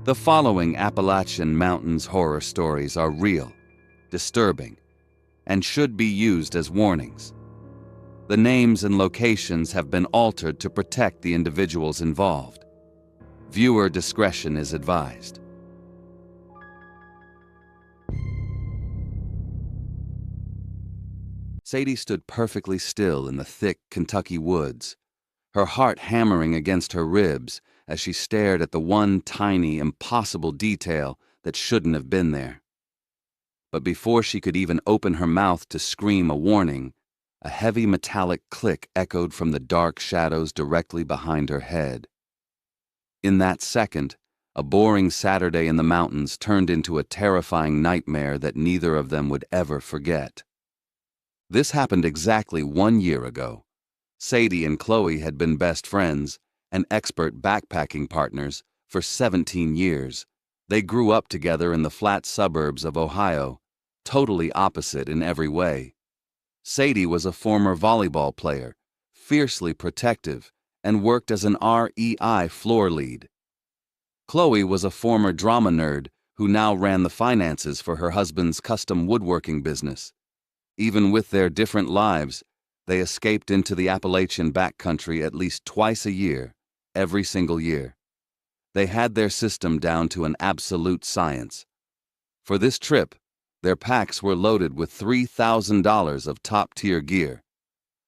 The following Appalachian Mountains horror stories are real, disturbing, and should be used as warnings. The names and locations have been altered to protect the individuals involved. Viewer discretion is advised. Sadie stood perfectly still in the thick Kentucky woods, her heart hammering against her ribs as she stared at the one tiny, impossible detail that shouldn't have been there. But before she could even open her mouth to scream a warning, a heavy metallic click echoed from the dark shadows directly behind her head. In that second, a boring Saturday in the mountains turned into a terrifying nightmare that neither of them would ever forget. This happened exactly 1 year ago. Sadie and Chloe had been best friends and expert backpacking partners for 17 years. They grew up together in the flat suburbs of Ohio, totally opposite in every way. Sadie was a former volleyball player, fiercely protective, and worked as an REI floor lead. Chloe was a former drama nerd who now ran the finances for her husband's custom woodworking business. Even with their different lives, they escaped into the Appalachian backcountry at least twice a year, every single year. They had their system down to an absolute science. For this trip, their packs were loaded with $3,000 of top-tier gear: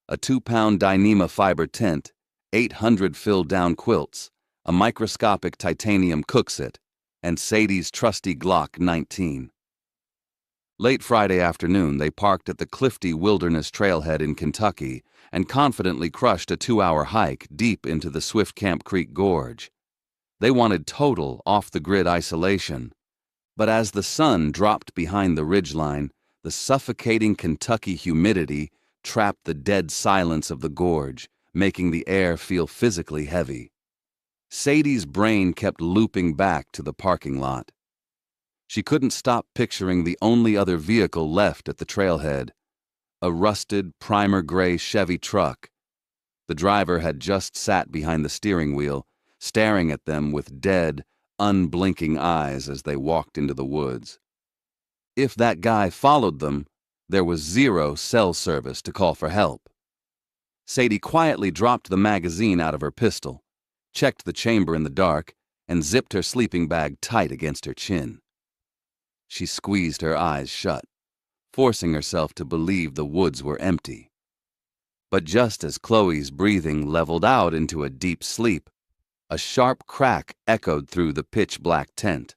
a 2-pound Dyneema fiber tent, 800 filled-down quilts, a microscopic titanium cookset, and Sadie's trusty Glock 19. Late Friday afternoon, they parked at the Clifty Wilderness Trailhead in Kentucky and confidently crushed a 2-hour hike deep into the Swift Camp Creek Gorge. They wanted total off-the-grid isolation. But as the sun dropped behind the ridgeline, the suffocating Kentucky humidity trapped the dead silence of the gorge, making the air feel physically heavy. Sadie's brain kept looping back to the parking lot. She couldn't stop picturing the only other vehicle left at the trailhead: a rusted, primer-gray Chevy truck. The driver had just sat behind the steering wheel, staring at them with dead, unblinking eyes as they walked into the woods. If that guy followed them, there was zero cell service to call for help. Sadie quietly dropped the magazine out of her pistol, checked the chamber in the dark, and zipped her sleeping bag tight against her chin. She squeezed her eyes shut, forcing herself to believe the woods were empty. But just as Chloe's breathing leveled out into a deep sleep, a sharp crack echoed through the pitch-black tent.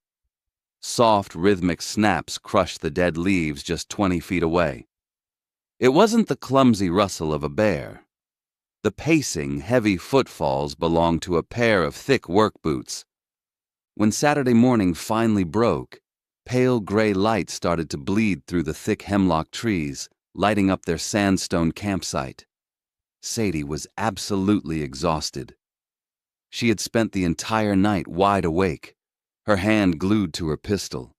Soft, rhythmic snaps crushed the dead leaves just 20 feet away. It wasn't the clumsy rustle of a bear. The pacing, heavy footfalls belonged to a pair of thick work boots. When Saturday morning finally broke, pale gray light started to bleed through the thick hemlock trees, lighting up their sandstone campsite. Sadie was absolutely exhausted. She had spent the entire night wide awake, her hand glued to her pistol,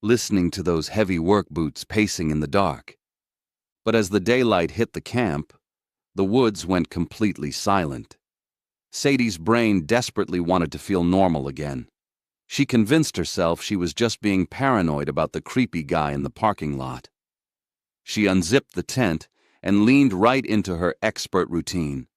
listening to those heavy work boots pacing in the dark. But as the daylight hit the camp, the woods went completely silent. Sadie's brain desperately wanted to feel normal again. She convinced herself she was just being paranoid about the creepy guy in the parking lot. She unzipped the tent and leaned right into her expert routine.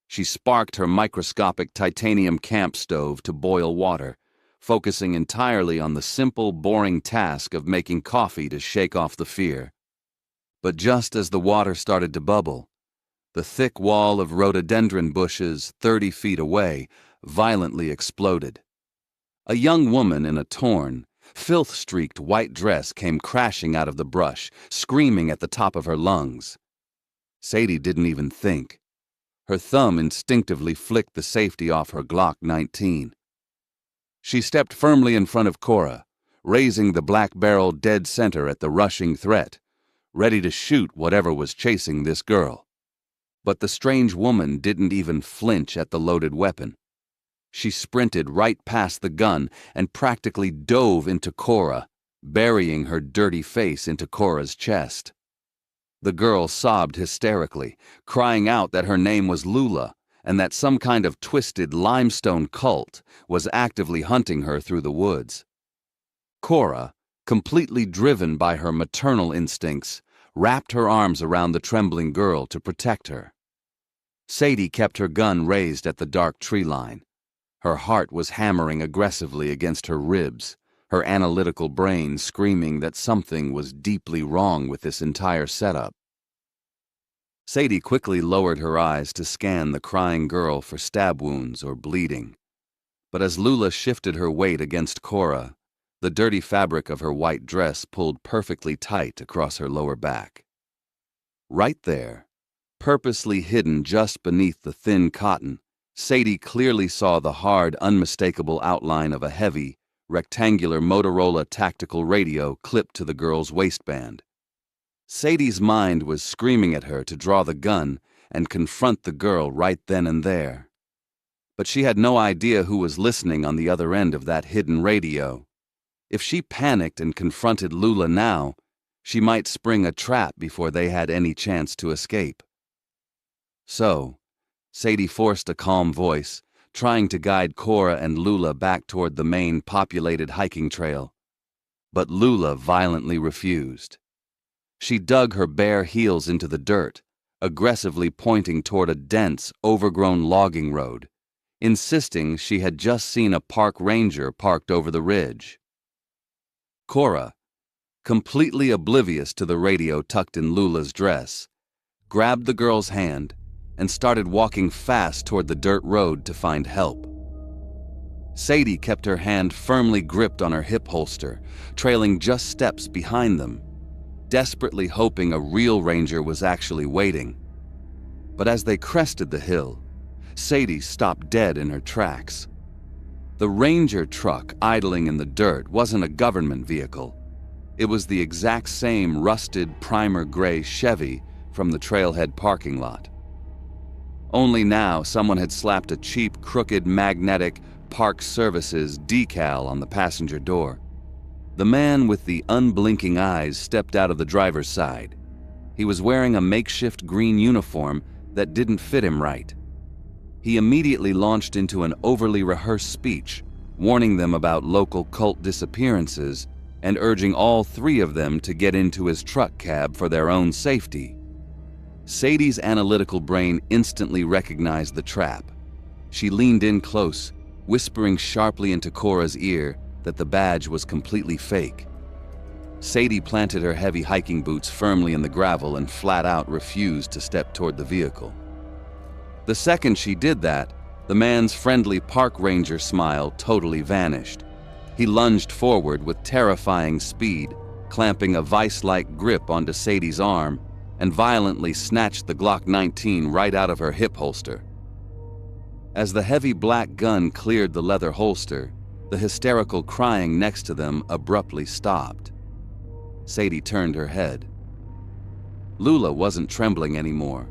She sparked her microscopic titanium camp stove to boil water, focusing entirely on the simple, boring task of making coffee to shake off the fear. But just as the water started to bubble, the thick wall of rhododendron bushes 30 feet away violently exploded. A young woman in a torn, filth-streaked white dress came crashing out of the brush, screaming at the top of her lungs. Sadie didn't even think. Her thumb instinctively flicked the safety off her Glock 19. She stepped firmly in front of Cora, raising the black barrel dead center at the rushing threat, ready to shoot whatever was chasing this girl. But the strange woman didn't even flinch at the loaded weapon. She sprinted right past the gun and practically dove into Cora, burying her dirty face into Cora's chest. The girl sobbed hysterically, crying out that her name was Lula and that some kind of twisted limestone cult was actively hunting her through the woods. Cora, completely driven by her maternal instincts, wrapped her arms around the trembling girl to protect her. Sadie kept her gun raised at the dark tree line. Her heart was hammering aggressively against her ribs, her analytical brain screaming that something was deeply wrong with this entire setup. Sadie quickly lowered her eyes to scan the crying girl for stab wounds or bleeding. But as Lula shifted her weight against Cora, the dirty fabric of her white dress pulled perfectly tight across her lower back. Right there, purposely hidden just beneath the thin cotton, Sadie clearly saw the hard, unmistakable outline of a heavy, rectangular Motorola tactical radio clipped to the girl's waistband. Sadie's mind was screaming at her to draw the gun and confront the girl right then and there. But she had no idea who was listening on the other end of that hidden radio. If she panicked and confronted Lula now, she might spring a trap before they had any chance to escape. So, Sadie forced a calm voice, trying to guide Cora and Lula back toward the main populated hiking trail. But Lula violently refused. She dug her bare heels into the dirt, aggressively pointing toward a dense, overgrown logging road, insisting she had just seen a park ranger parked over the ridge. Cora, completely oblivious to the radio tucked in Lula's dress, grabbed the girl's hand and started walking fast toward the dirt road to find help. Sadie kept her hand firmly gripped on her hip holster, trailing just steps behind them, desperately hoping a real ranger was actually waiting. But as they crested the hill, Sadie stopped dead in her tracks. The ranger truck idling in the dirt wasn't a government vehicle. It was the exact same rusted primer gray Chevy from the trailhead parking lot. Only now someone had slapped a cheap, crooked, magnetic Park Services decal on the passenger door. The man with the unblinking eyes stepped out of the driver's side. He was wearing a makeshift green uniform that didn't fit him right. He immediately launched into an overly rehearsed speech, warning them about local cult disappearances and urging all three of them to get into his truck cab for their own safety. Sadie's analytical brain instantly recognized the trap. She leaned in close, whispering sharply into Cora's ear that the badge was completely fake. Sadie planted her heavy hiking boots firmly in the gravel and flat out refused to step toward the vehicle. The second she did that, the man's friendly park ranger smile totally vanished. He lunged forward with terrifying speed, clamping a vice-like grip onto Sadie's arm and violently snatched the Glock 19 right out of her hip holster. As the heavy black gun cleared the leather holster, the hysterical crying next to them abruptly stopped. Sadie turned her head. Lula wasn't trembling anymore.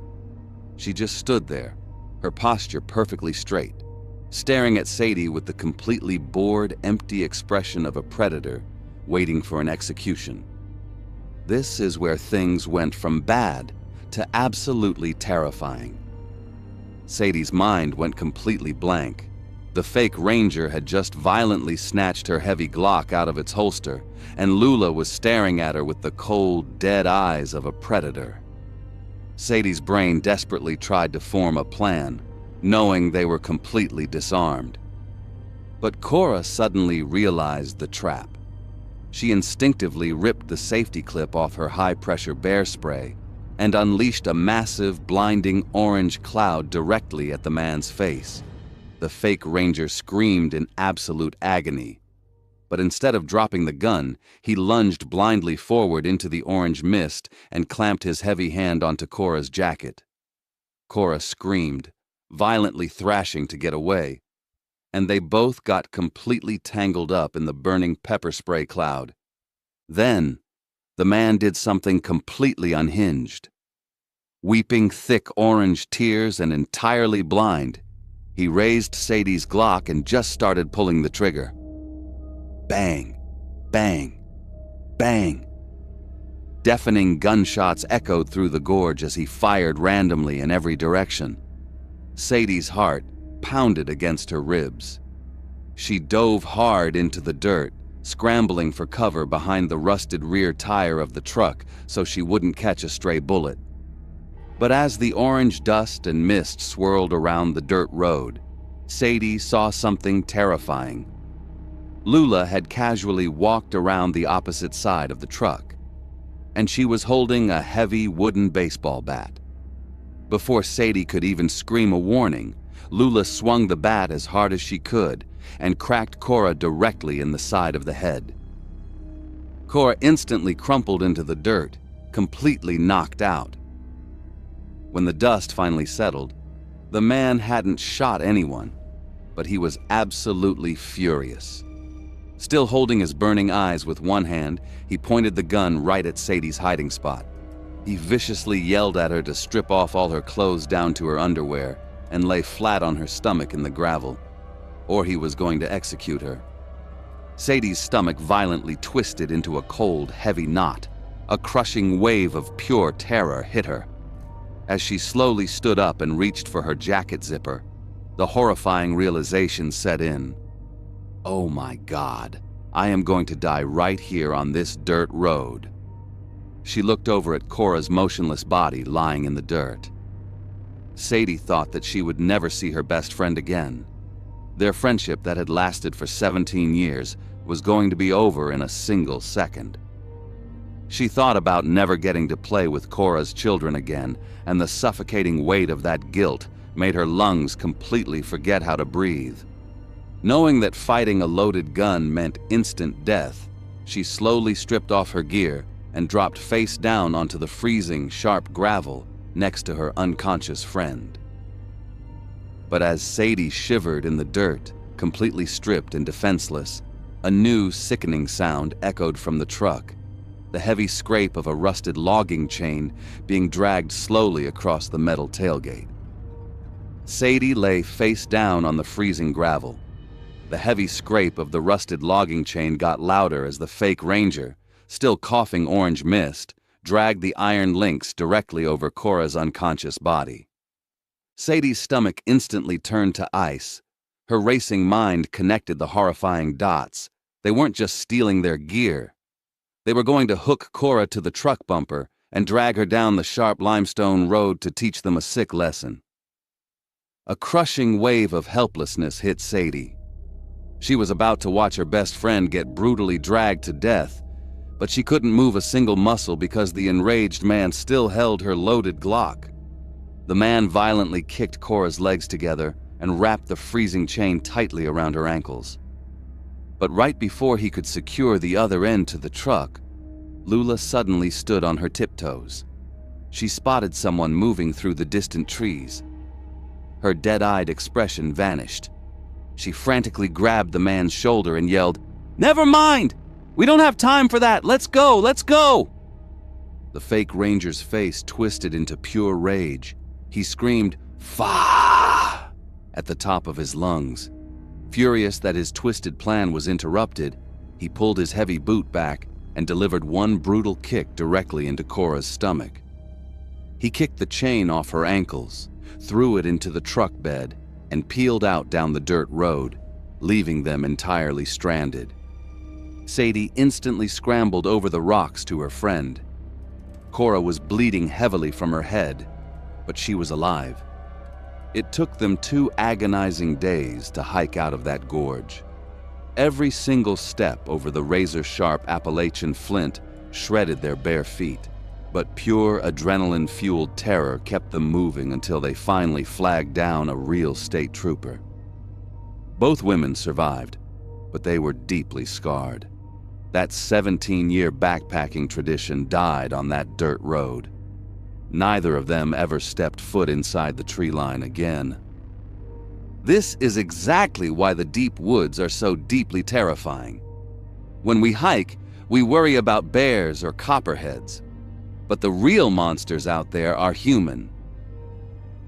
She just stood there, her posture perfectly straight, staring at Sadie with the completely bored, empty expression of a predator waiting for an execution. This is where things went from bad to absolutely terrifying. Sadie's mind went completely blank. The fake ranger had just violently snatched her heavy Glock out of its holster, and Lula was staring at her with the cold, dead eyes of a predator. Sadie's brain desperately tried to form a plan, knowing they were completely disarmed. But Cora suddenly realized the trap. She instinctively ripped the safety clip off her high-pressure bear spray and unleashed a massive, blinding orange cloud directly at the man's face. The fake ranger screamed in absolute agony. But instead of dropping the gun, he lunged blindly forward into the orange mist and clamped his heavy hand onto Cora's jacket. Cora screamed, violently thrashing to get away, and they both got completely tangled up in the burning pepper spray cloud. Then, the man did something completely unhinged. Weeping thick orange tears and entirely blind, he raised Sadie's Glock and just started pulling the trigger. Bang, bang, bang. Deafening gunshots echoed through the gorge as he fired randomly in every direction. Sadie's heart pounded against her ribs. She dove hard into the dirt, scrambling for cover behind the rusted rear tire of the truck so she wouldn't catch a stray bullet. But as the orange dust and mist swirled around the dirt road, Sadie saw something terrifying. Lula had casually walked around the opposite side of the truck, and she was holding a heavy wooden baseball bat. Before Sadie could even scream a warning, Lula swung the bat as hard as she could and cracked Cora directly in the side of the head. Cora instantly crumpled into the dirt, completely knocked out. When the dust finally settled, the man hadn't shot anyone, but he was absolutely furious. Still holding his burning eyes with one hand, he pointed the gun right at Sadie's hiding spot. He viciously yelled at her to strip off all her clothes down to her underwear and lay flat on her stomach in the gravel, or he was going to execute her. Sadie's stomach violently twisted into a cold, heavy knot. A crushing wave of pure terror hit her. As she slowly stood up and reached for her jacket zipper, the horrifying realization set in. Oh my God, I am going to die right here on this dirt road. She looked over at Cora's motionless body lying in the dirt. Sadie thought that she would never see her best friend again. Their friendship that had lasted for 17 years was going to be over in a single second. She thought about never getting to play with Cora's children again, and the suffocating weight of that guilt made her lungs completely forget how to breathe. Knowing that fighting a loaded gun meant instant death, she slowly stripped off her gear and dropped face down onto the freezing, sharp gravel next to her unconscious friend. But as Sadie shivered in the dirt, completely stripped and defenseless, a new, sickening sound echoed from the truck, the heavy scrape of a rusted logging chain being dragged slowly across the metal tailgate. Sadie lay face down on the freezing gravel. The heavy scrape of the rusted logging chain got louder as the fake ranger, still coughing orange mist, dragged the iron links directly over Cora's unconscious body. Sadie's stomach instantly turned to ice. Her racing mind connected the horrifying dots. They weren't just stealing their gear. They were going to hook Cora to the truck bumper and drag her down the sharp limestone road to teach them a sick lesson. A crushing wave of helplessness hit Sadie. She was about to watch her best friend get brutally dragged to death, but she couldn't move a single muscle because the enraged man still held her loaded Glock. The man violently kicked Cora's legs together and wrapped the freezing chain tightly around her ankles. But right before he could secure the other end to the truck, Lula suddenly stood on her tiptoes. She spotted someone moving through the distant trees. Her dead-eyed expression vanished. She frantically grabbed the man's shoulder and yelled, "Never mind! We don't have time for that! Let's go! Let's go!" The fake ranger's face twisted into pure rage. He screamed, "Fa!" at the top of his lungs. Furious that his twisted plan was interrupted, he pulled his heavy boot back and delivered one brutal kick directly into Cora's stomach. He kicked the chain off her ankles, threw it into the truck bed, and peeled out down the dirt road, leaving them entirely stranded. Sadie instantly scrambled over the rocks to her friend. Cora was bleeding heavily from her head, but she was alive. It took them 2 agonizing days to hike out of that gorge. Every single step over the razor-sharp Appalachian flint shredded their bare feet, but pure adrenaline-fueled terror kept them moving until they finally flagged down a real state trooper. Both women survived, but they were deeply scarred. That 17-year backpacking tradition died on that dirt road. Neither of them ever stepped foot inside the tree line again. This is exactly why the deep woods are so deeply terrifying. When we hike, we worry about bears or copperheads, but the real monsters out there are human.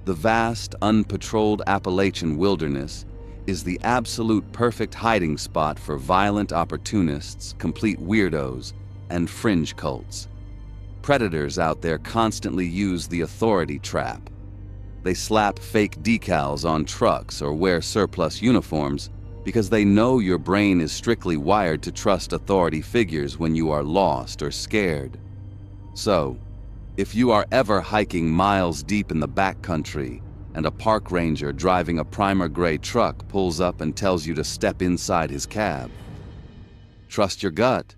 The vast, unpatrolled Appalachian wilderness is the absolute perfect hiding spot for violent opportunists, complete weirdos, and fringe cults. Predators out there constantly use the authority trap. They slap fake decals on trucks or wear surplus uniforms because they know your brain is strictly wired to trust authority figures when you are lost or scared. So, if you are ever hiking miles deep in the backcountry and a park ranger driving a primer gray truck pulls up and tells you to step inside his cab, trust your gut,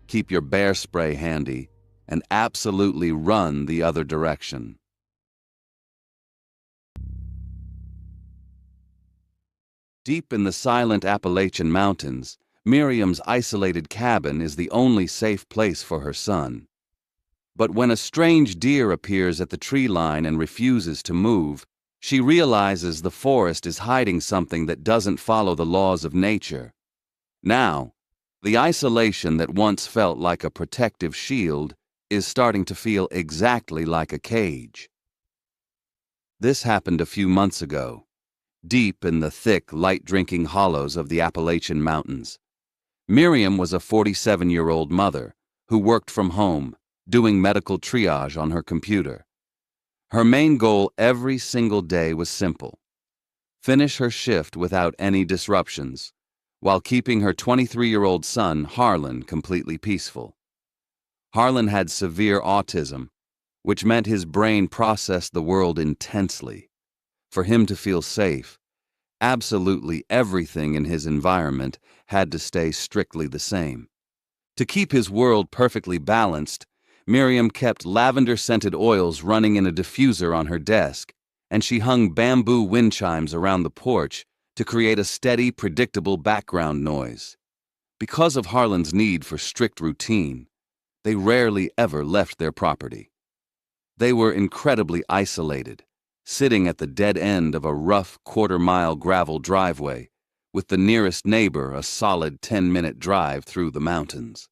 keep your bear spray handy, and absolutely run the other direction. Deep in the silent Appalachian Mountains, Miriam's isolated cabin is the only safe place for her son. But when a strange deer appears at the tree line and refuses to move, she realizes the forest is hiding something that doesn't follow the laws of nature. Now, the isolation that once felt like a protective shield is starting to feel exactly like a cage. This happened a few months ago, deep in the thick, light-drinking hollows of the Appalachian Mountains. Miriam was a 47-year-old mother who worked from home, doing medical triage on her computer. Her main goal every single day was simple: finish her shift without any disruptions, while keeping her 23-year-old son, Harlan, completely peaceful. Harlan had severe autism, which meant his brain processed the world intensely. For him to feel safe, absolutely everything in his environment had to stay strictly the same. To keep his world perfectly balanced, Miriam kept lavender-scented oils running in a diffuser on her desk, and she hung bamboo wind chimes around the porch to create a steady, predictable background noise. Because of Harlan's need for strict routine, they rarely ever left their property. They were incredibly isolated, sitting at the dead end of a rough quarter-mile gravel driveway, with the nearest neighbor a solid 10-minute drive through the mountains.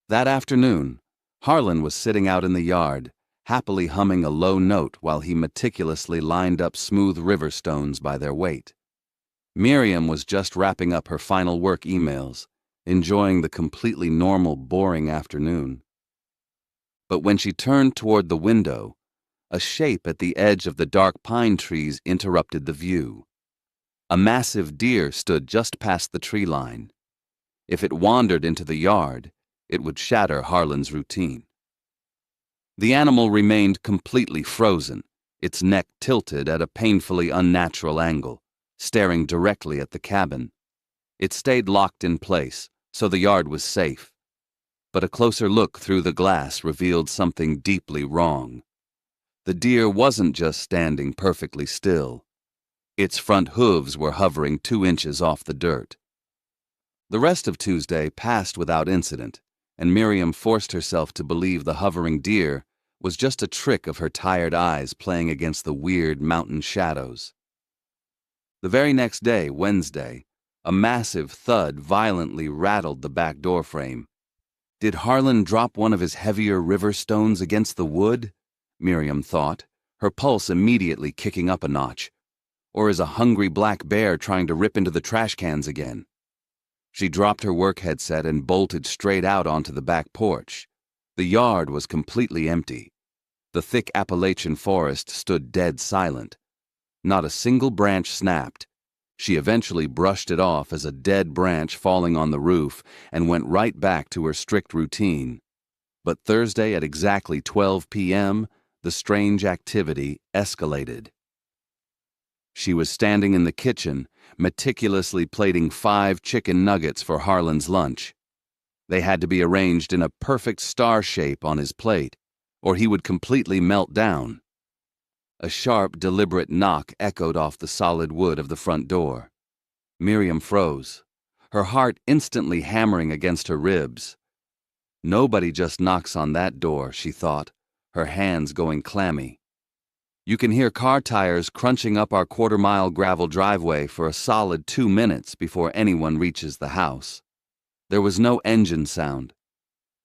That afternoon, Harlan was sitting out in the yard, happily humming a low note while he meticulously lined up smooth river stones by their weight. Miriam was just wrapping up her final work emails, enjoying the completely normal, boring afternoon. But when she turned toward the window, a shape at the edge of the dark pine trees interrupted the view. A massive deer stood just past the tree line. If it wandered into the yard, it would shatter Harlan's routine. The animal remained completely frozen, its neck tilted at a painfully unnatural angle, staring directly at the cabin. It stayed locked in place, so the yard was safe. But a closer look through the glass revealed something deeply wrong. The deer wasn't just standing perfectly still. Its front hooves were hovering 2 inches off the dirt. The rest of Tuesday passed without incident, and Miriam forced herself to believe the hovering deer was just a trick of her tired eyes playing against the weird mountain shadows. The very next day, Wednesday, a massive thud violently rattled the back door frame. Did Harlan drop one of his heavier river stones against the wood? Miriam thought, her pulse immediately kicking up a notch. Or is a hungry black bear trying to rip into the trash cans again? She dropped her work headset and bolted straight out onto the back porch. The yard was completely empty. The thick Appalachian forest stood dead silent. Not a single branch snapped. She eventually brushed it off as a dead branch falling on the roof and went right back to her strict routine. But Thursday at exactly 12 p.m., the strange activity escalated. She was standing in the kitchen, meticulously plating 5 chicken nuggets for Harlan's lunch. They had to be arranged in a perfect star shape on his plate, or he would completely melt down. A sharp, deliberate knock echoed off the solid wood of the front door. Miriam froze, her heart instantly hammering against her ribs. Nobody just knocks on that door, she thought, her hands going clammy. You can hear car tires crunching up our quarter-mile gravel driveway for a solid 2 minutes before anyone reaches the house. There was no engine sound.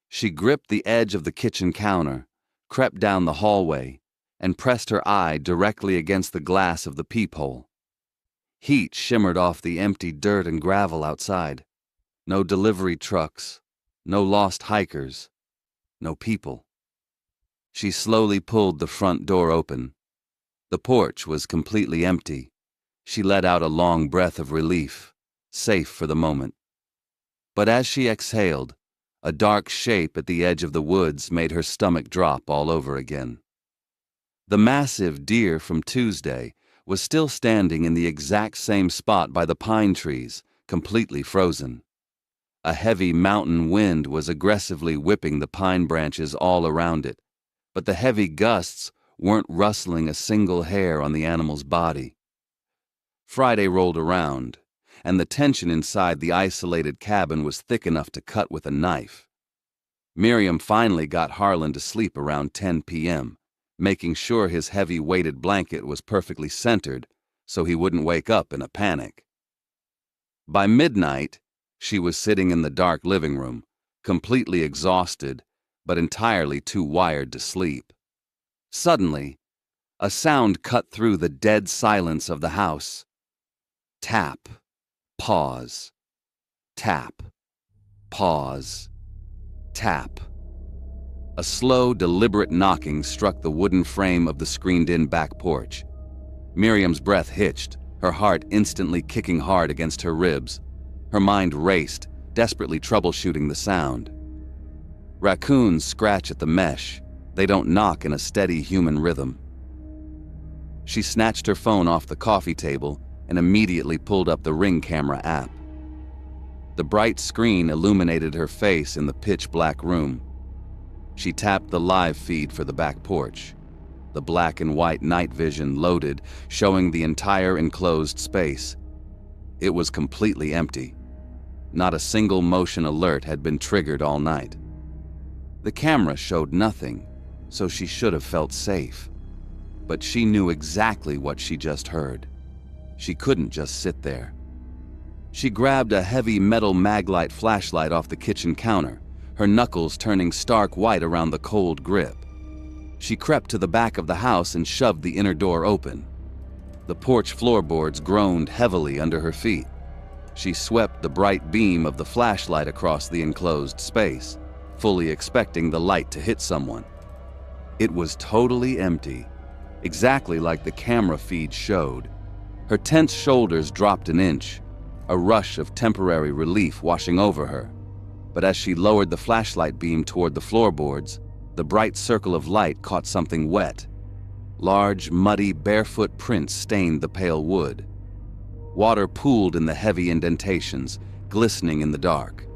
She gripped the edge of the kitchen counter, crept down the hallway, and pressed her eye directly against the glass of the peephole. Heat shimmered off the empty dirt and gravel outside. No delivery trucks, no lost hikers, no people. She slowly pulled the front door open. The porch was completely empty. She let out a long breath of relief, safe for the moment. But as she exhaled, a dark shape at the edge of the woods made her stomach drop all over again. The massive deer from Tuesday was still standing in the exact same spot by the pine trees, completely frozen. A heavy mountain wind was aggressively whipping the pine branches all around it, but the heavy gusts weren't rustling a single hair on the animal's body. Friday rolled around, and the tension inside the isolated cabin was thick enough to cut with a knife. Miriam finally got Harlan to sleep around 10 p.m., making sure his heavy weighted blanket was perfectly centered so he wouldn't wake up in a panic. By midnight, she was sitting in the dark living room, completely exhausted, but entirely too wired to sleep. Suddenly, a sound cut through the dead silence of the house. Tap, pause, tap, pause, tap. A slow, deliberate knocking struck the wooden frame of the screened-in back porch. Miriam's breath hitched, her heart instantly kicking hard against her ribs. Her mind raced, desperately troubleshooting the sound. Raccoons scratch at the mesh. They don't knock in a steady human rhythm. She snatched her phone off the coffee table and immediately pulled up the Ring camera app. The bright screen illuminated her face in the pitch-black room. She tapped the live feed for the back porch. The black and white night vision loaded, showing the entire enclosed space. It was completely empty. Not a single motion alert had been triggered all night. The camera showed nothing, so she should have felt safe. But she knew exactly what she just heard. She couldn't just sit there. She grabbed a heavy metal maglite flashlight off the kitchen counter, her knuckles turning stark white around the cold grip. She crept to the back of the house and shoved the inner door open. The porch floorboards groaned heavily under her feet. She swept the bright beam of the flashlight across the enclosed space, fully expecting the light to hit someone. It was totally empty, exactly like the camera feed showed. Her tense shoulders dropped an inch, a rush of temporary relief washing over her. But as she lowered the flashlight beam toward the floorboards, the bright circle of light caught something wet. Large, muddy, barefoot prints stained the pale wood. Water pooled in the heavy indentations, glistening in the dark.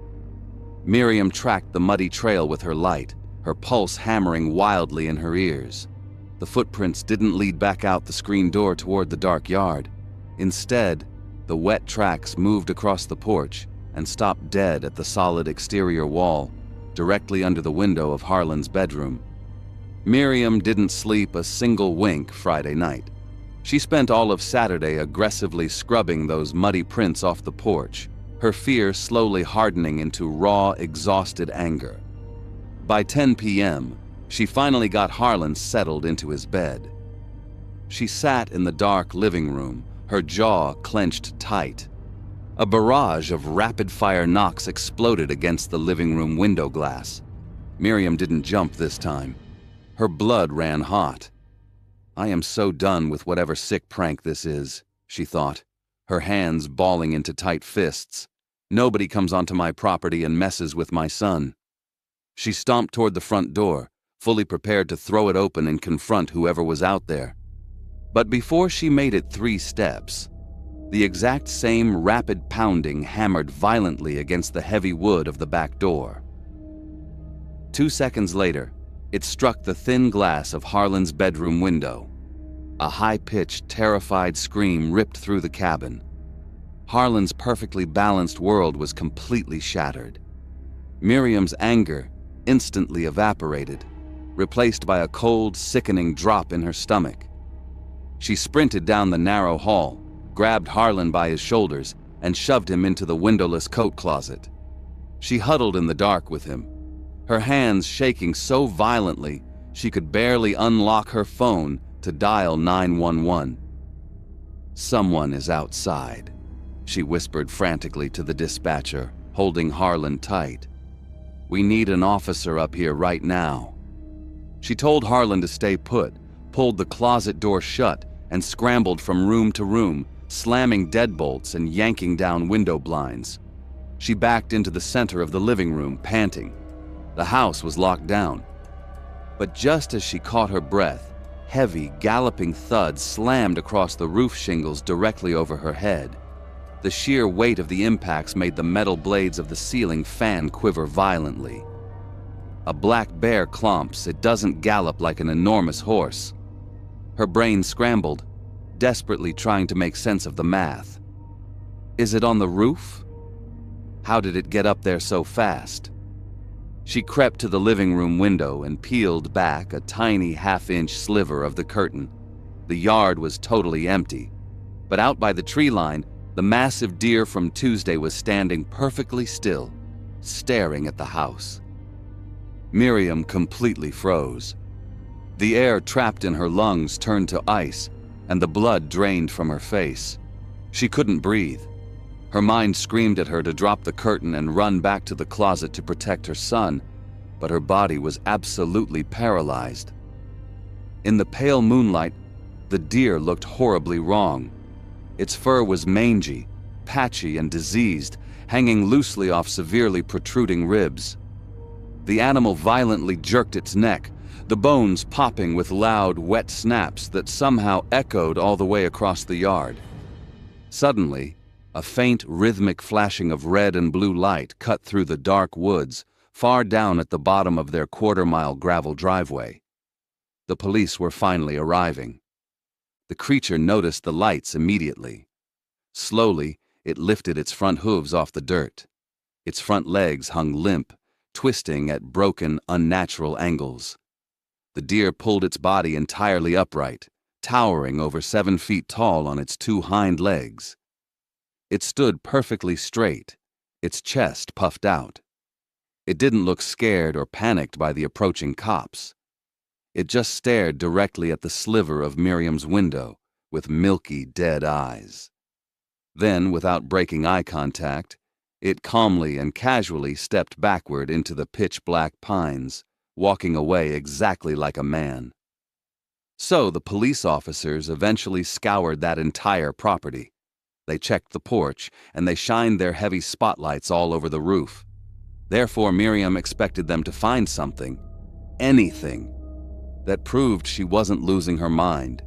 Miriam tracked the muddy trail with her light, her pulse hammering wildly in her ears. The footprints didn't lead back out the screen door toward the dark yard. Instead, the wet tracks moved across the porch and stopped dead at the solid exterior wall, directly under the window of Harlan's bedroom. Miriam didn't sleep a single wink Friday night. She spent all of Saturday aggressively scrubbing those muddy prints off the porch, her fear slowly hardening into raw, exhausted anger. By 10 p.m., she finally got Harlan settled into his bed. She sat in the dark living room, her jaw clenched tight. A barrage of rapid-fire knocks exploded against the living room window glass. Miriam didn't jump this time. Her blood ran hot. I am so done with whatever sick prank this is, she thought, her hands balling into tight fists. Nobody comes onto my property and messes with my son. She stomped toward the front door, fully prepared to throw it open and confront whoever was out there. But before she made it 3 steps, the exact same rapid pounding hammered violently against the heavy wood of the back door. 2 seconds later, it struck the thin glass of Harlan's bedroom window. A high-pitched, terrified scream ripped through the cabin. Harlan's perfectly balanced world was completely shattered. Miriam's anger instantly evaporated, replaced by a cold, sickening drop in her stomach. She sprinted down the narrow hall, grabbed Harlan by his shoulders, and shoved him into the windowless coat closet. She huddled in the dark with him, her hands shaking so violently she could barely unlock her phone to dial 911. "Someone is outside," she whispered frantically to the dispatcher, holding Harlan tight. "We need an officer up here right now." She told Harlan to stay put, pulled the closet door shut, and scrambled from room to room, slamming deadbolts and yanking down window blinds. She backed into the center of the living room, panting. The house was locked down. But just as she caught her breath, heavy, galloping thuds slammed across the roof shingles directly over her head. The sheer weight of the impacts made the metal blades of the ceiling fan quiver violently. A black bear clomps, it doesn't gallop like an enormous horse. Her brain scrambled, desperately trying to make sense of the math. Is it on the roof? How did it get up there so fast? She crept to the living room window and peeled back a tiny half-inch sliver of the curtain. The yard was totally empty, but out by the tree line, the massive deer from Tuesday was standing perfectly still, staring at the house. Miriam completely froze. The air trapped in her lungs turned to ice, and the blood drained from her face. She couldn't breathe. Her mind screamed at her to drop the curtain and run back to the closet to protect her son, but her body was absolutely paralyzed. In the pale moonlight, the deer looked horribly wrong. Its fur was mangy, patchy, and diseased, hanging loosely off severely protruding ribs. The animal violently jerked its neck, the bones popping with loud, wet snaps that somehow echoed all the way across the yard. Suddenly, a faint, rhythmic flashing of red and blue light cut through the dark woods, far down at the bottom of their quarter-mile gravel driveway. The police were finally arriving. The creature noticed the lights immediately. Slowly, it lifted its front hooves off the dirt. Its front legs hung limp, twisting at broken, unnatural angles. The deer pulled its body entirely upright, towering over 7 feet tall on its 2 hind legs. It stood perfectly straight, its chest puffed out. It didn't look scared or panicked by the approaching cops. It just stared directly at the sliver of Miriam's window with milky, dead eyes. Then, without breaking eye contact, it calmly and casually stepped backward into the pitch-black pines, walking away exactly like a man. So the police officers eventually scoured that entire property. They checked the porch, and they shined their heavy spotlights all over the roof. Therefore, Miriam expected them to find something, anything, that proved she wasn't losing her mind.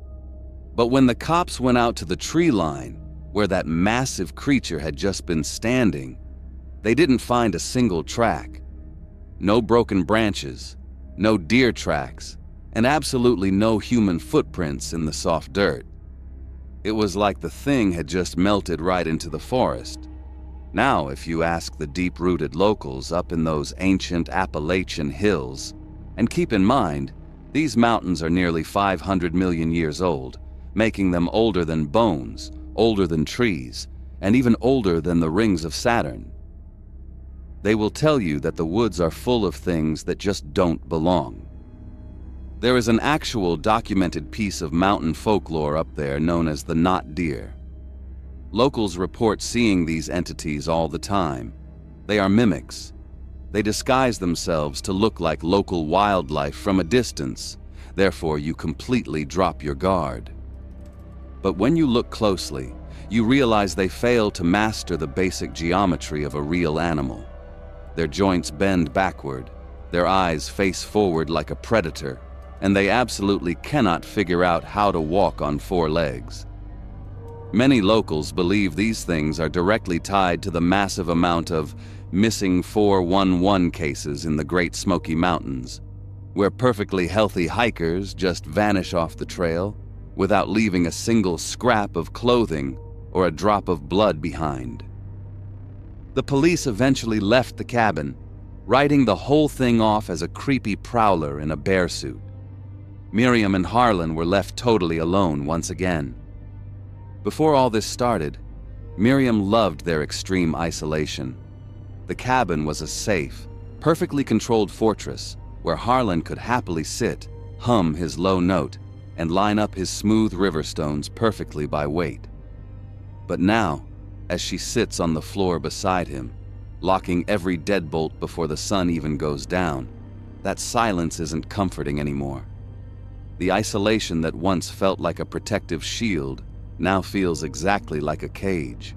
But when the cops went out to the tree line, where that massive creature had just been standing, they didn't find a single track. No broken branches, no deer tracks, and absolutely no human footprints in the soft dirt. It was like the thing had just melted right into the forest. Now, if you ask the deep-rooted locals up in those ancient Appalachian hills, and keep in mind, these mountains are nearly 500 million years old, making them older than bones, older than trees, and even older than the rings of Saturn. They will tell you that the woods are full of things that just don't belong. There is an actual documented piece of mountain folklore up there known as the knot deer. Locals report seeing these entities all the time. They are mimics. They disguise themselves to look like local wildlife from a distance, therefore you completely drop your guard. But when you look closely, you realize they fail to master the basic geometry of a real animal. Their joints bend backward, their eyes face forward like a predator, and they absolutely cannot figure out how to walk on 4 legs. Many locals believe these things are directly tied to the massive amount of missing 411 cases in the Great Smoky Mountains, where perfectly healthy hikers just vanish off the trail without leaving a single scrap of clothing or a drop of blood behind. The police eventually left the cabin, writing the whole thing off as a creepy prowler in a bear suit. Miriam and Harlan were left totally alone once again. Before all this started, Miriam loved their extreme isolation. The cabin was a safe, perfectly controlled fortress where Harlan could happily sit, hum his low note, and line up his smooth river stones perfectly by weight. But now, as she sits on the floor beside him, locking every deadbolt before the sun even goes down, that silence isn't comforting anymore. The isolation that once felt like a protective shield now feels exactly like a cage.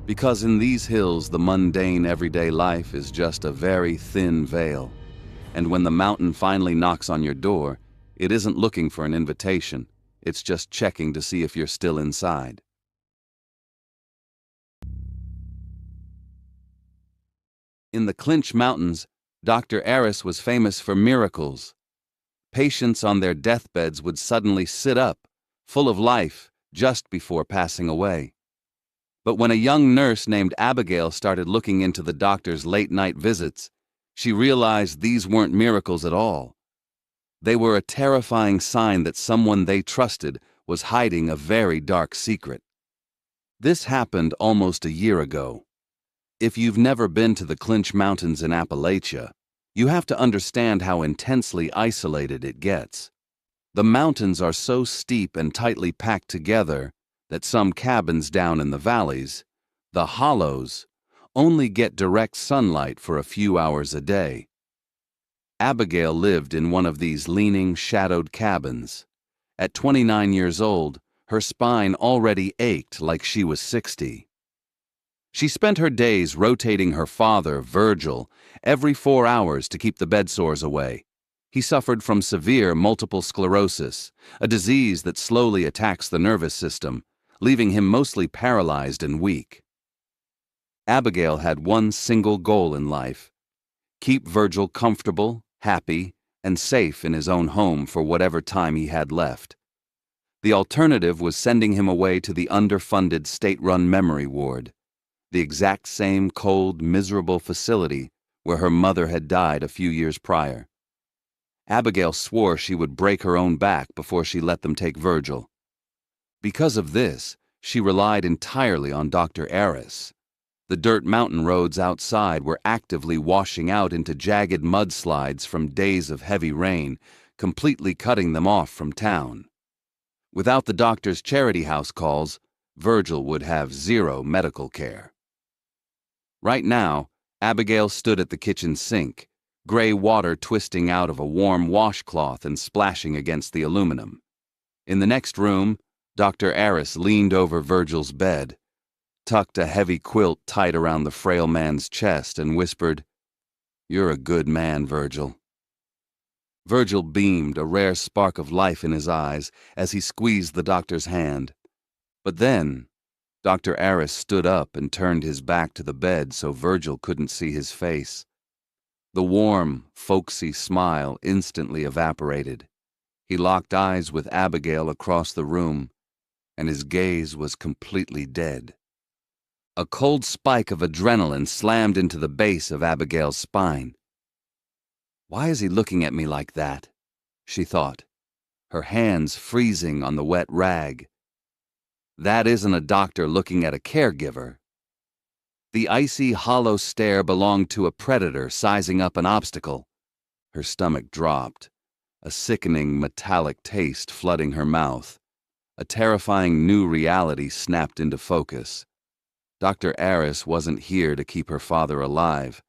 Because in these hills, the mundane everyday life is just a very thin veil. And when the mountain finally knocks on your door, it isn't looking for an invitation. It's just checking to see if you're still inside. In the Clinch Mountains, Dr. Aris was famous for miracles. Patients on their deathbeds would suddenly sit up, full of life, just before passing away. But when a young nurse named Abigail started looking into the doctor's late-night visits, she realized these weren't miracles at all. They were a terrifying sign that someone they trusted was hiding a very dark secret. This happened almost a year ago. If you've never been to the Clinch Mountains in Appalachia, you have to understand how intensely isolated it gets. The mountains are so steep and tightly packed together that some cabins down in the valleys, the hollows, only get direct sunlight for a few hours a day. Abigail lived in one of these leaning, shadowed cabins. At 29 years old, her spine already ached like she was 60. She spent her days rotating her father, Virgil, every 4 hours to keep the bedsores away. He suffered from severe multiple sclerosis, a disease that slowly attacks the nervous system, leaving him mostly paralyzed and weak. Abigail had one single goal in life: keep Virgil comfortable, happy, and safe in his own home for whatever time he had left. The alternative was sending him away to the underfunded state-run memory ward, the exact same cold, miserable facility where her mother had died a few years prior. Abigail swore she would break her own back before she let them take Virgil. Because of this, she relied entirely on Dr. Aris. The dirt mountain roads outside were actively washing out into jagged mudslides from days of heavy rain, completely cutting them off from town. Without the doctor's charity house calls, Virgil would have zero medical care. Right now, Abigail stood at the kitchen sink, gray water twisting out of a warm washcloth and splashing against the aluminum. In the next room, Dr. Aris leaned over Virgil's bed, tucked a heavy quilt tight around the frail man's chest, and whispered, "You're a good man, Virgil." Virgil beamed, a rare spark of life in his eyes, as he squeezed the doctor's hand. But then, Dr. Aris stood up and turned his back to the bed so Virgil couldn't see his face. The warm, folksy smile instantly evaporated. He locked eyes with Abigail across the room, and his gaze was completely dead. A cold spike of adrenaline slammed into the base of Abigail's spine. "Why is he looking at me like that?" she thought, her hands freezing on the wet rag. That isn't a doctor looking at a caregiver. The icy, hollow stare belonged to a predator sizing up an obstacle. Her stomach dropped, a sickening metallic taste flooding her mouth. A terrifying new reality snapped into focus. Dr. Aris wasn't here to keep her father alive,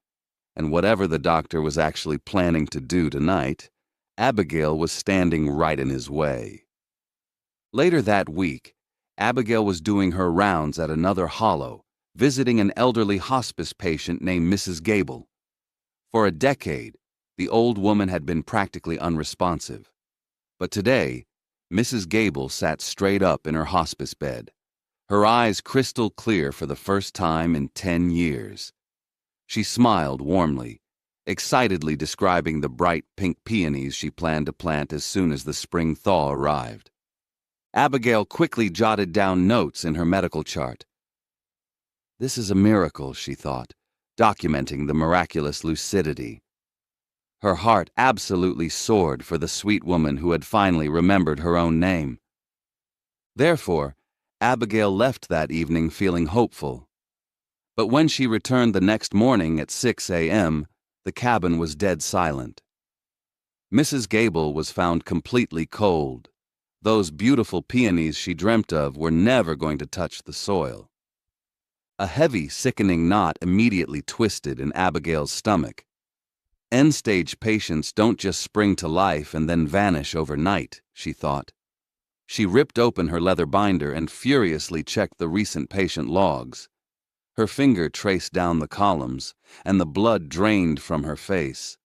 and whatever the doctor was actually planning to do tonight, Abigail was standing right in his way. Later that week, Abigail was doing her rounds at another hollow, visiting an elderly hospice patient named Mrs. Gable. For a decade, the old woman had been practically unresponsive. But today, Mrs. Gable sat straight up in her hospice bed, her eyes crystal clear for the first time in 10 years. She smiled warmly, excitedly describing the bright pink peonies she planned to plant as soon as the spring thaw arrived. Abigail quickly jotted down notes in her medical chart. This is a miracle, she thought, documenting the miraculous lucidity. Her heart absolutely soared for the sweet woman who had finally remembered her own name. Therefore, Abigail left that evening feeling hopeful. But when she returned the next morning at 6 a.m., the cabin was dead silent. Mrs. Gable was found completely cold. Those beautiful peonies she dreamt of were never going to touch the soil. A heavy, sickening knot immediately twisted in Abigail's stomach. End-stage patients don't just spring to life and then vanish overnight, she thought. She ripped open her leather binder and furiously checked the recent patient logs. Her finger traced down the columns, and the blood drained from her face.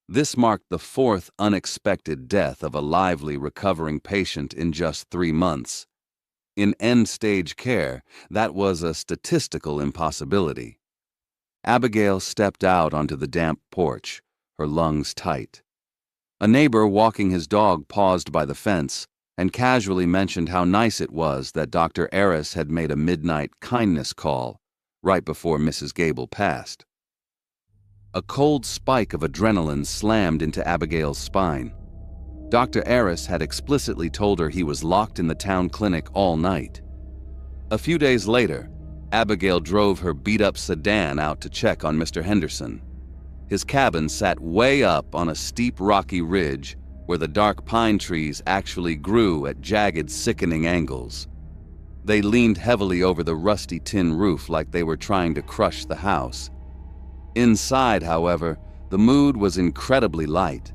This marked the fourth unexpected death of a lively, recovering patient in just 3 months. In end-stage care, that was a statistical impossibility. Abigail stepped out onto the damp porch, her lungs tight. A neighbor walking his dog paused by the fence and casually mentioned how nice it was that Dr. Arris had made a midnight kindness call right before Mrs. Gable passed. A cold spike of adrenaline slammed into Abigail's spine. Dr. Arris had explicitly told her he was locked in the town clinic all night. A few days later, Abigail drove her beat-up sedan out to check on Mr. Henderson. His cabin sat way up on a steep rocky ridge where the dark pine trees actually grew at jagged, sickening angles. They leaned heavily over the rusty tin roof like they were trying to crush the house. Inside, however, the mood was incredibly light.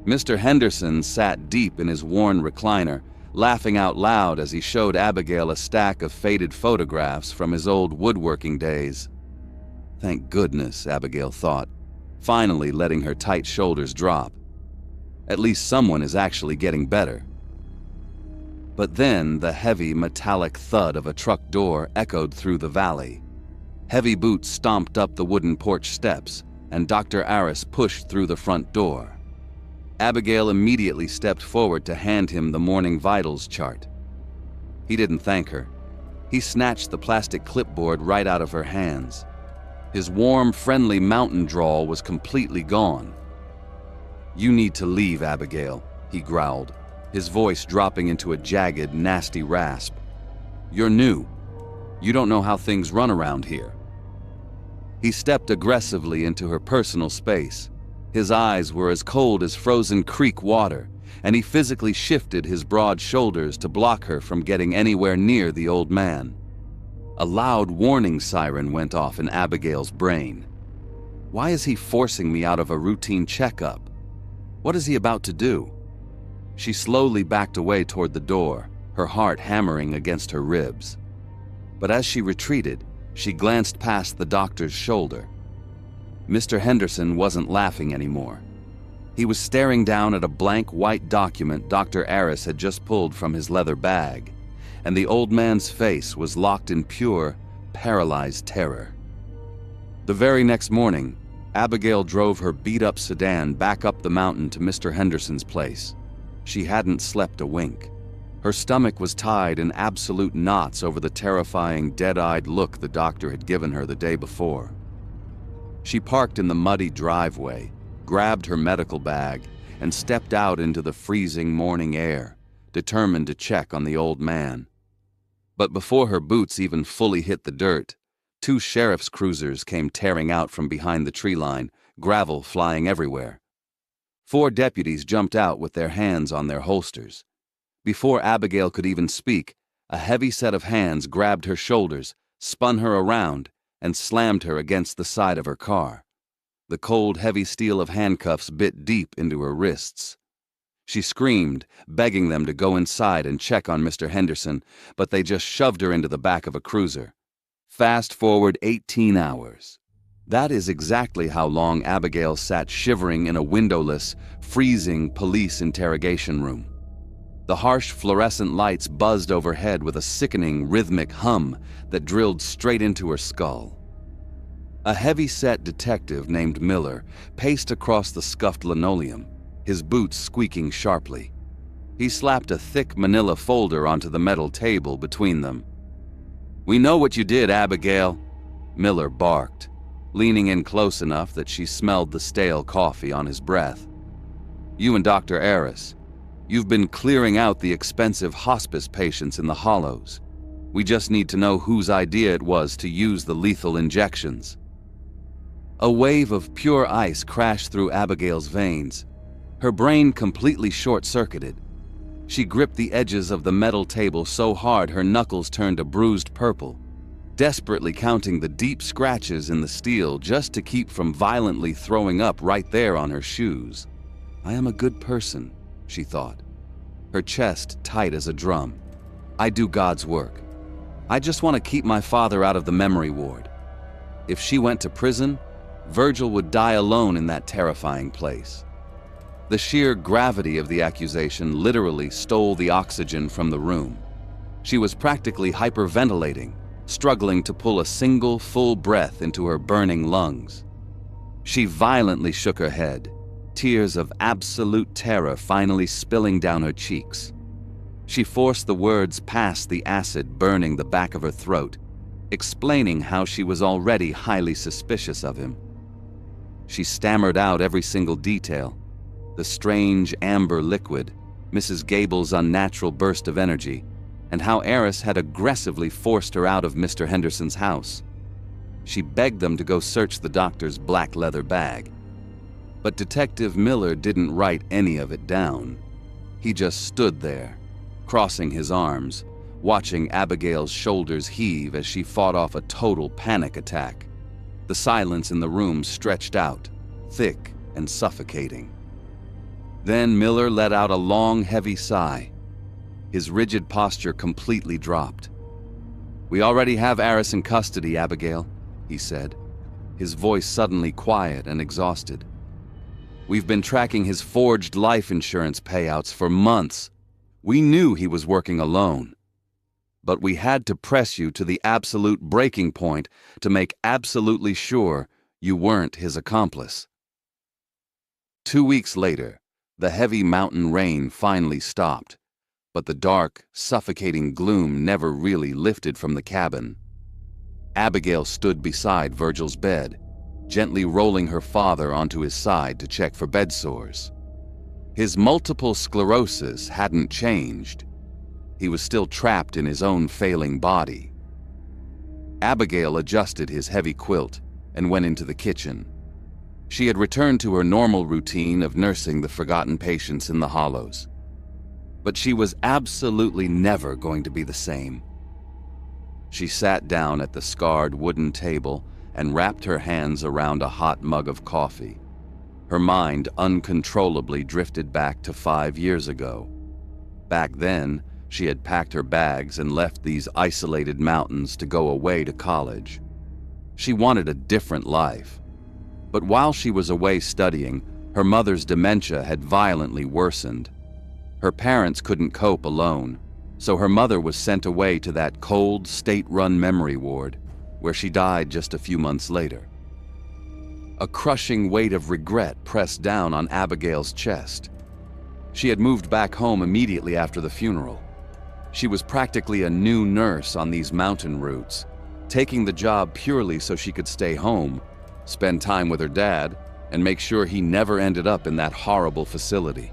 Mr. Henderson sat deep in his worn recliner, laughing out loud as he showed Abigail a stack of faded photographs from his old woodworking days. Thank goodness, Abigail thought, finally letting her tight shoulders drop. At least someone is actually getting better. But then the heavy metallic thud of a truck door echoed through the valley. Heavy boots stomped up the wooden porch steps, and Dr. Arris pushed through the front door. Abigail immediately stepped forward to hand him the morning vitals chart. He didn't thank her. He snatched the plastic clipboard right out of her hands. His warm, friendly mountain drawl was completely gone. "You need to leave, Abigail," he growled, his voice dropping into a jagged, nasty rasp. "You're new. You don't know how things run around here." He stepped aggressively into her personal space. His eyes were as cold as frozen creek water, and he physically shifted his broad shoulders to block her from getting anywhere near the old man. A loud warning siren went off in Abigail's brain. Why is he forcing me out of a routine checkup? What is he about to do? She slowly backed away toward the door, her heart hammering against her ribs. But as she retreated, she glanced past the doctor's shoulder. Mr. Henderson wasn't laughing anymore. He was staring down at a blank white document Dr. Arris had just pulled from his leather bag, and the old man's face was locked in pure, paralyzed terror. The very next morning, Abigail drove her beat-up sedan back up the mountain to Mr. Henderson's place. She hadn't slept a wink. Her stomach was tied in absolute knots over the terrifying, dead-eyed look the doctor had given her the day before. She parked in the muddy driveway, grabbed her medical bag, and stepped out into the freezing morning air, determined to check on the old man. But before her boots even fully hit the dirt, 2 sheriff's cruisers came tearing out from behind the tree line, gravel flying everywhere. 4 deputies jumped out with their hands on their holsters. Before Abigail could even speak, a heavy set of hands grabbed her shoulders, spun her around, and slammed her against the side of her car. The cold, heavy steel of handcuffs bit deep into her wrists. She screamed, begging them to go inside and check on Mr. Henderson, but they just shoved her into the back of a cruiser. Fast forward 18 hours. That is exactly how long Abigail sat shivering in a windowless, freezing police interrogation room. The harsh fluorescent lights buzzed overhead with a sickening, rhythmic hum that drilled straight into her skull. A heavy-set detective named Miller paced across the scuffed linoleum, his boots squeaking sharply. He slapped a thick manila folder onto the metal table between them. "We know what you did, Abigail," Miller barked, leaning in close enough that she smelled the stale coffee on his breath. "You and Dr. Arris. You've been clearing out the expensive hospice patients in the hollows. We just need to know whose idea it was to use the lethal injections." A wave of pure ice crashed through Abigail's veins. Her brain completely short-circuited. She gripped the edges of the metal table so hard her knuckles turned a bruised purple. desperately counting the deep scratches in the steel just to keep from violently throwing up right there on her shoes. I am a good person, she thought, her chest tight as a drum. I do God's work. I just want to keep my father out of the memory ward. If she went to prison, Virgil would die alone in that terrifying place. The sheer gravity of the accusation literally stole the oxygen from the room. She was practically hyperventilating, struggling to pull a single full breath into her burning lungs. She violently shook her head, tears of absolute terror finally spilling down her cheeks. She forced the words past the acid burning the back of her throat, explaining how she was already highly suspicious of him. She stammered out every single detail: the strange amber liquid, Mrs. Gable's unnatural burst of energy, and how Eris had aggressively forced her out of Mr. Henderson's house. She begged them to go search the doctor's black leather bag. But Detective Miller didn't write any of it down. He just stood there, crossing his arms, watching Abigail's shoulders heave as she fought off a total panic attack. The silence in the room stretched out, thick and suffocating. Then Miller let out a long, heavy sigh. His rigid posture completely dropped. "We already have Eris in custody, Abigail," he said, his voice suddenly quiet and exhausted. "We've been tracking his forged life insurance payouts for months. We knew he was working alone. But we had to press you to the absolute breaking point to make absolutely sure you weren't his accomplice." 2 weeks later, the heavy mountain rain finally stopped, but the dark, suffocating gloom never really lifted from the cabin. Abigail stood beside Virgil's bed, gently rolling her father onto his side to check for bed sores. His multiple sclerosis hadn't changed. He was still trapped in his own failing body. Abigail adjusted his heavy quilt and went into the kitchen. She had returned to her normal routine of nursing the forgotten patients in the hollows. But she was absolutely never going to be the same. She sat down at the scarred wooden table and wrapped her hands around a hot mug of coffee. Her mind uncontrollably drifted back to 5 years ago. Back then, she had packed her bags and left these isolated mountains to go away to college. She wanted a different life. But while she was away studying, her mother's dementia had violently worsened. Her parents couldn't cope alone, so her mother was sent away to that cold, state-run memory ward, where she died just a few months later. A crushing weight of regret pressed down on Abigail's chest. She had moved back home immediately after the funeral. She was practically a new nurse on these mountain routes, taking the job purely so she could stay home, spend time with her dad, and make sure he never ended up in that horrible facility.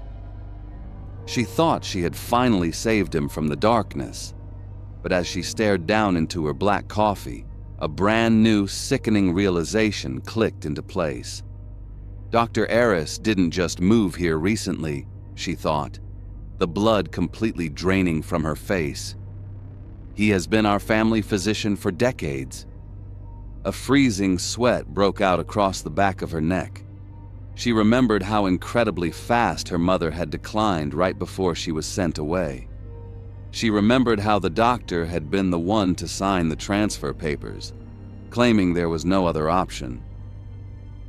She thought she had finally saved him from the darkness, but as she stared down into her black coffee, a brand new, sickening realization clicked into place. Dr. Eris didn't just move here recently, she thought, the blood completely draining from her face. He has been our family physician for decades. A freezing sweat broke out across the back of her neck. She remembered how incredibly fast her mother had declined right before she was sent away. She remembered how the doctor had been the one to sign the transfer papers, claiming there was no other option.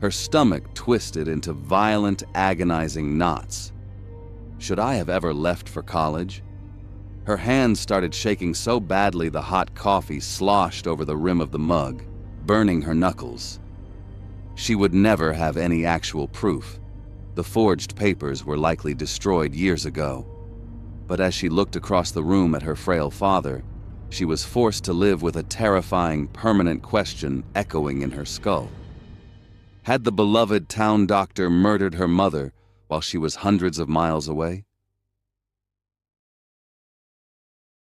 Her stomach twisted into violent, agonizing knots. Should I have ever left for college? Her hands started shaking so badly the hot coffee sloshed over the rim of the mug, burning her knuckles. She would never have any actual proof. The forged papers were likely destroyed years ago. But as she looked across the room at her frail father, she was forced to live with a terrifying, permanent question echoing in her skull. Had the beloved town doctor murdered her mother while she was hundreds of miles away?